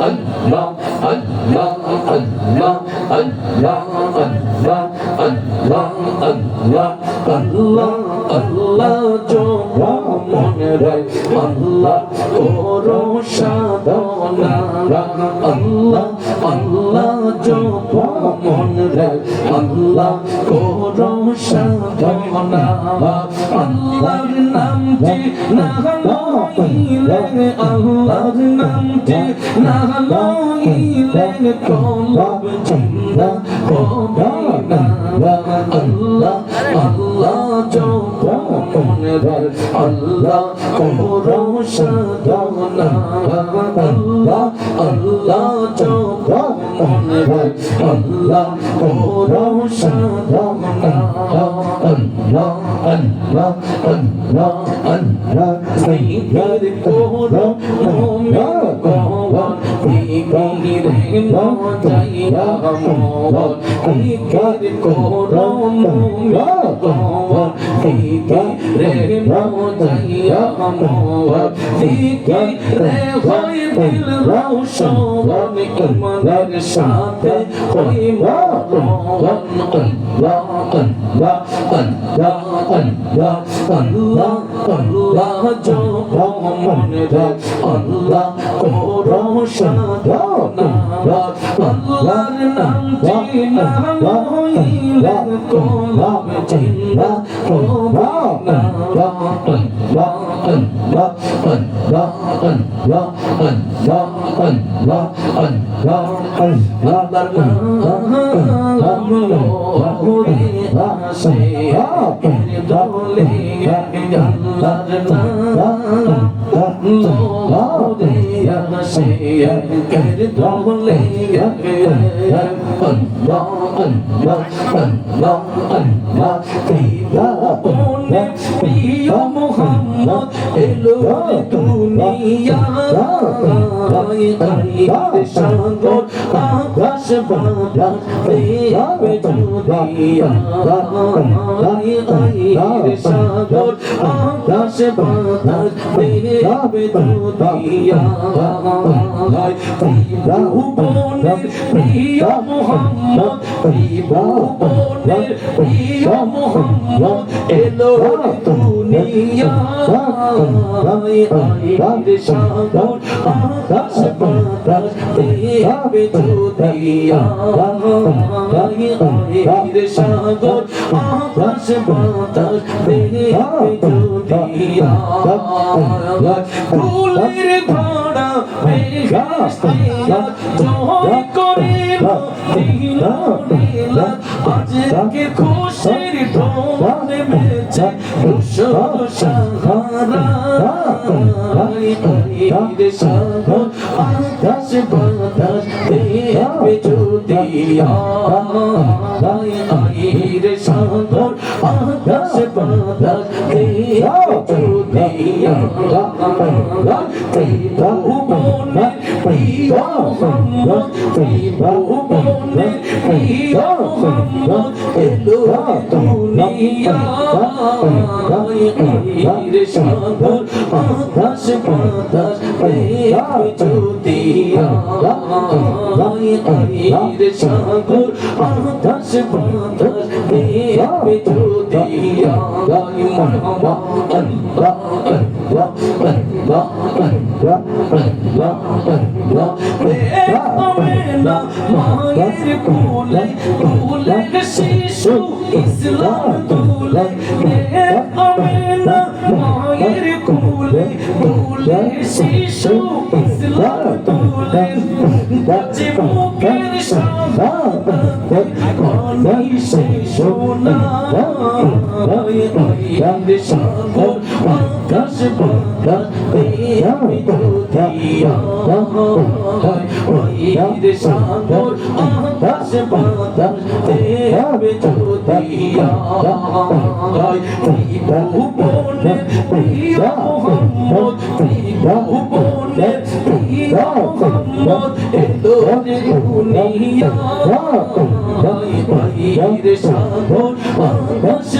Allah Allah Allah Allah Allah Allah Allah Allah Allah জোড়া মনে রে আল্লাহ করো সাধনা আল্লাহ আল্লাহ জোড়া মনে রে আল্লাহ করো সাধনা আল্লাহর নামটি না লইলে আল্লাহর নামটি না লইলে কলব জিন্দা হবে না আল্লাহ আল্লাহ জোড়া মনে রে আল্লাহ করো সাধনা আল্লাহ আল্লাহ জোড়া মনে রে আল্লাহ করো সাধনা আল্লাহ আল্লাহ আল্লাহ আল্লাহ জিকির করো মুমিন গওয়ান জিকিরে মজাইয়া মোর জিকির করো মুমিন গওয়ান জিকিরে মজাইয়া মোর জিকিরে হয় দিল রওশন ইমানের সাথে হয় মরণ আল্লাহ আল্লাহ আল্লাহ আল্লাহ আল্লাহ আল্লাহ জোড়া মনে রে আল্লাহ করো সাধনা আল্লাহর নামটি না লইলে কলব জিন্দা হবে না আল্লাহ আল্লাহ আল্লাহ আল্লাহ আল্লাহ আল্লাহ আল্লাহ আল্লাহর নাম লয়ে আসে দলে আল্লাহর নাম লয়ে আসে দলে আল্লাহ আল্লাহ আল্লাহ আল্লাহ প্রিয় প্রিয় মুহাম্মদ এলো দুনিয়া সাগর আকাশ বাতাস পেয়ে দুনিয়া সাগর আকাশ বাতাস পেয়ে দুনিয়া ভুবনের প্রিয় মুহাম্মদ ভুবনের প্রিয় মুহাম্মদ এলো দুনিয়া সাগর আকাশ বাতাস পেয়ে দুনিয়া সাগর আকাশ বাতাস পেয়ে দুনিয়া ফুলের ধারা বেহেশতিয়া জয় করিল দিলা দিলা আজকে খুশির ঢোল মেছে খুশর সাহারা সাগর আকাশ বাতাস পেয়ে দুনিয়া সাগর আকাশ বাতাস পেয়ে দুনিয়া ভুবনের প্রিয় মুহাম্মদ ভুবনের প্রিয় মুহাম্মদ এলো দুনিয়া সাগর আকাশ বাতাস পেয়ে দুনিয়া সাগর আকাশ বাতাস পেয়ে দুনিয়া আল্লাহ আল্লাহ আল্লাহ আল্লাহ আল্লাহ আল্লাহ আল্লাহ আমেনা মায়ের কোলে কোলের শিশু ইসলাম তুলে আমেনা মায়ের কোলে কোলের শিশু ইসলাম তুলে জীবনের শাহাদাত কোনি শিশু না সাগর আকাশ বাতাস পেয়ে দুনিয়া সাগর আকাশ বাতাস পেয়ে দুনিয়া ভুবনের প্রিয় মুহাম্মদ ভুবনের ইয়া মোহাম্মদ এদোরে দুনিয়া পাইর সাগর আকাশ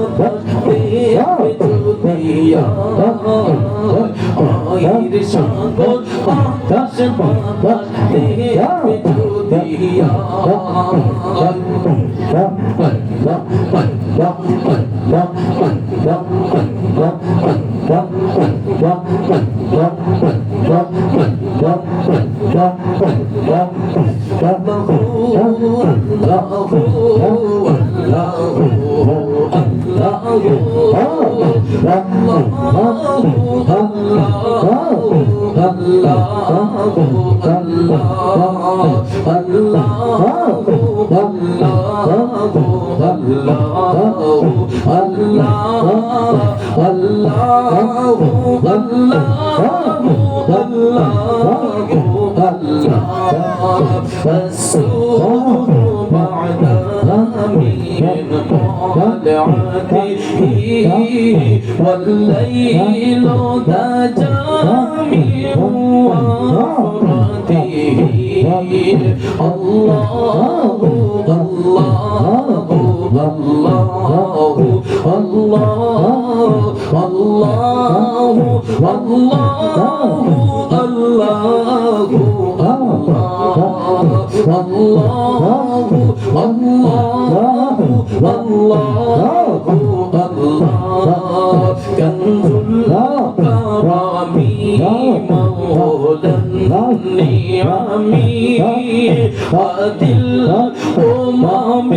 বাতাস দেবে যদিয়া পাইর সাগর আকাশ বাতাস দেবে যদিয়া والليل دجى من وفرته الله الله الله الله الله كنز الكرم مولى النعم هادي الأمم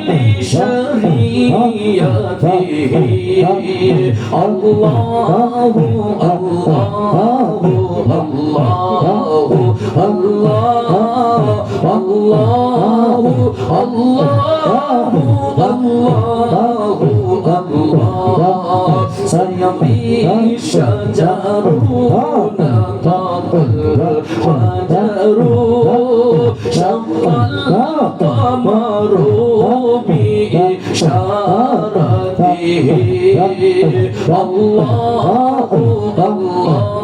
لشريعته الله الله الله الله الله سيمضي الشجر نطق الحجر شق القمر بإشارته الله الله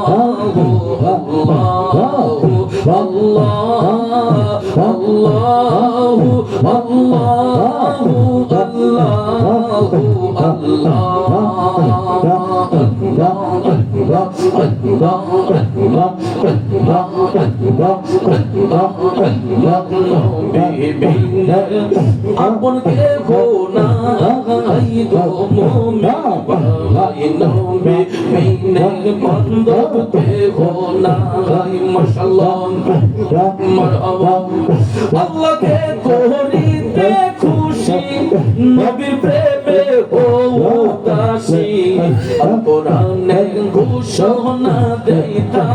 আপন কে গোনা আই গো মোমে ভাই নবে বিনে বন্ধ কে গোনা আই মাশাআল্লাহ মারহাবা আল্লাহ কে করিতে খুশি নবীর প্রেমে ও দাসী কোরআনে ঘোষণা দেইতা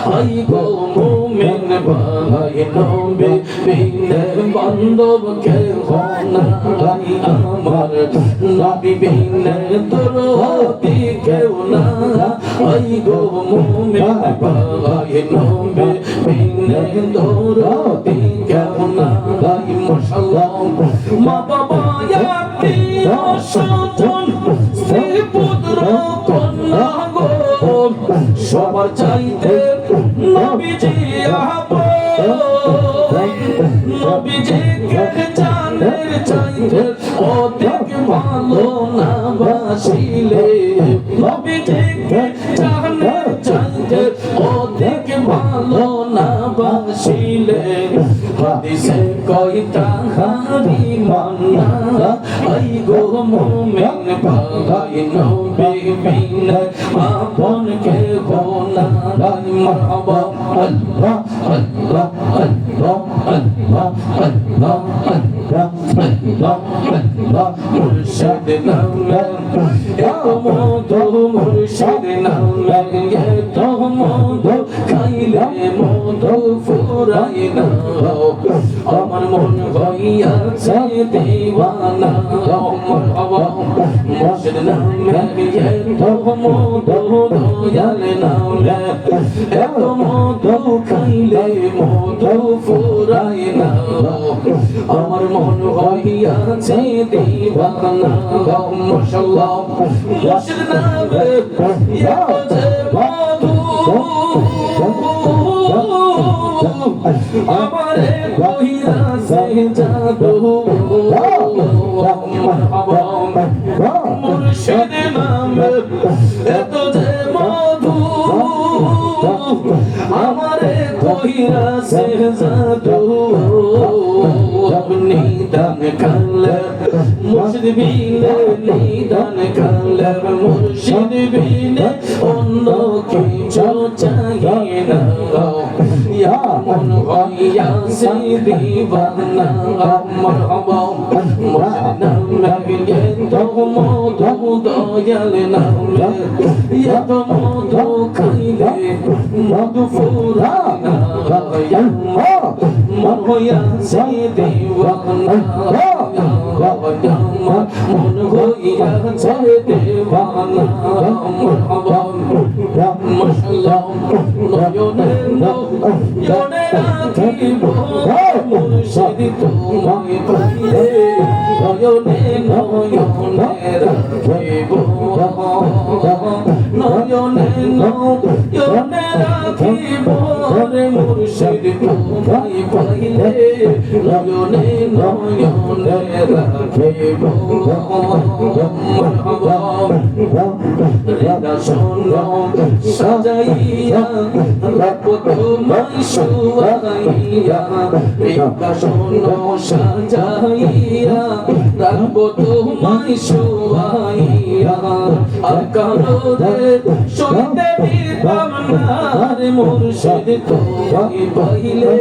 আই গো মুমিন ভাই নবী বিনে বান্ধব কে গোনা আই আমার নবী বিনে তোরতি কেউ না আই গো মুমিন ভাই নবী বিনে তোরতি কেউ না আই মাশাআল্লাহ মা বাবা আত্মীয় স্বজন স্ত্রী পুত্র কন্যা গো সবার চাইতে নবীজি নবীজিকে জানের চাইতে অধিক ভালো না বাসিলে নবীজিকে জানের চাইতে অধিক ভালো না বাসিলে হাদিসে কয়টা হারি মান্না আই গো মুমিন ভাই নবী বিনে আপন কে গোনা আই মারহাবা আল্লাহ আল্লাহ আল্লাহ আল্লাহ আল্লাহ আল্লাহ আল্লাহ মুর্শিদ নামে এত মধু মুর্শিদ নামে এত মধু খাইলে মধু ফুরাই না আমার মন হইয়াছে দিওয়ানা মারহাবা মুর্শিদ নামে এত মধু দয়াল নামে এত মধু খাইলে মধু ফুরাই না আমার মন হইয়াছে দিওয়ানা মাশাআল্লাহ মুর্শিদ নামে এত মধু আমারে কইরা সে জাদু মুর্শিদ নামে এত যে মধু আমারে কইরা সে জাদু নিদান কালে মুর্শিদ বিনে নিদান কালে মুর্শিদ বিনে অন্য কিছু চাই না ইয়া মন হইয়া সে দিবানা মারহাবা মুর্শিদ নামে তো মধু দয়াল নামে এত মধু খাইলে মধু ফুরানা মন হইয়া সে দিবানা মন হইয়া সে দিবানা মারহাবা মাশাআল্লাহ নয়নে নয়নে রাখিব মুর্শিদ তোমায় পাইলে নয়নে নয়নে রাখিব নয়নে নয়নে রাখিব রে মুর্শিদ তোমায় পাইলে নয়নে নয়নে রাখিব মারহাবা রেদা শোনো সাজাইয়া রাখো তোমায় শুয়াইয়া রেদা শোনো সাজাইয়া রাখো তোমায় শুয়াইয়া আর কারো সইতে দিতাম না রে মুর্শিদ তোমায় পাইলে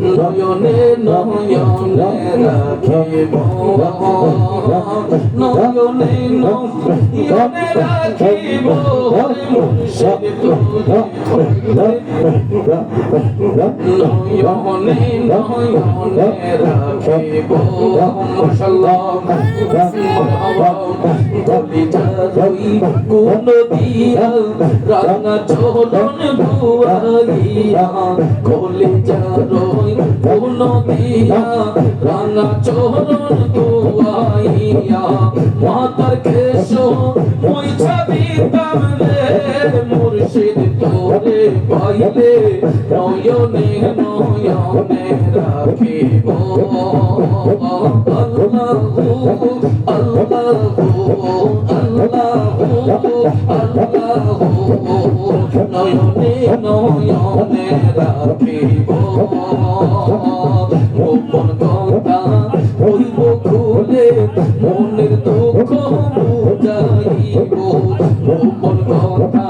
নয়নে নয়নে রাখিব নয়নে নয়নে রাখিব রে মুর্শিদ তোমায় পাইলে নয়নে নয়নে রাখিব মাশাআল্লাহ কলিজা রই কোন দিয়া রাঙা চরণ বুয়াইয়া কলিজা রই কোন দিয়া রাঙা চরণ বুয়াইয়া মাতার কেশো ওই ছবি তামলে মুর্শিদ তোরে পাইলে নয়নে নয়নে রাখিব আল্লাহু আল্লাহু আল্লাহু আল্লাহু নয়নে নয়নে রাখিব গোপন কথা হইব খুলে মনের দুঃখ বুঝাইব গোপন কথা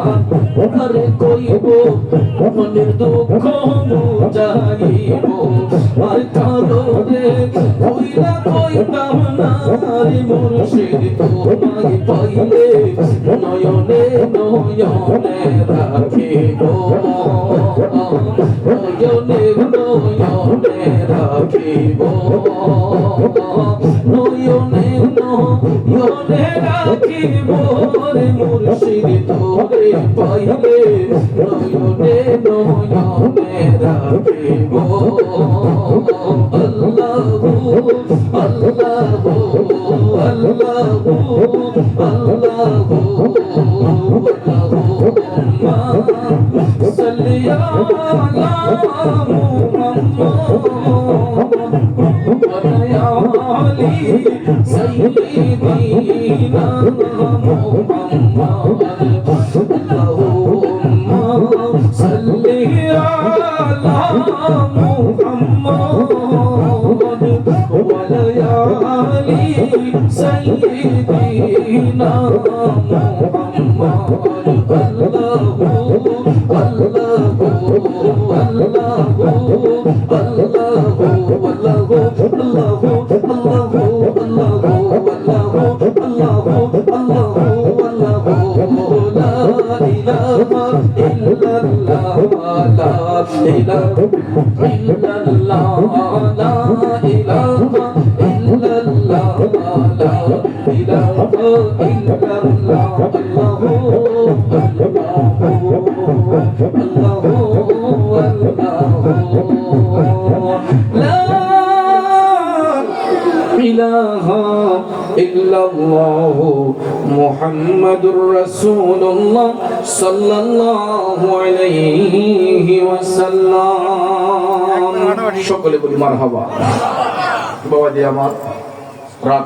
আরে কইব মনের দুঃখ বুঝাইব আর কারো রে কইলা কইতাম না রে মুর্শিদ তোমায় পাইলে নয়নে নয়নে রাখিব নয়নে নয়নে রাখিব নয়নে নয়নে রাখিব রে মুর্শিদ তোরে পাইলে নয়নে নয়নে রাখিব আল্লাহু আল্লাহু আল্লাহু আল্লাহু আল্লাহুম্মা সাল্লি আলা মুহাম্মাদ ওয়া আলি সাইয়্যিদিনা মুহাম্মাদ আল্লাহুম্মা সাল্লি আলা মুহাম্মাদ ওয়ালায়ালি সাইয়্যিদিনা মুহাম্মাদ আল্লাহু আল্লাহু আল্লাহু আল্লাহু আল্লাহু আল্লাহু আল্লাহু ইলাহা ইল্লাল্লাহ মুহাম্মাদুর রাসূলুল্লাহ সাল্লাল্লাহু আলাইহি ওয়াসাল্লাম। সকলে বলি মারহাবা। বাবাজি আমার রাত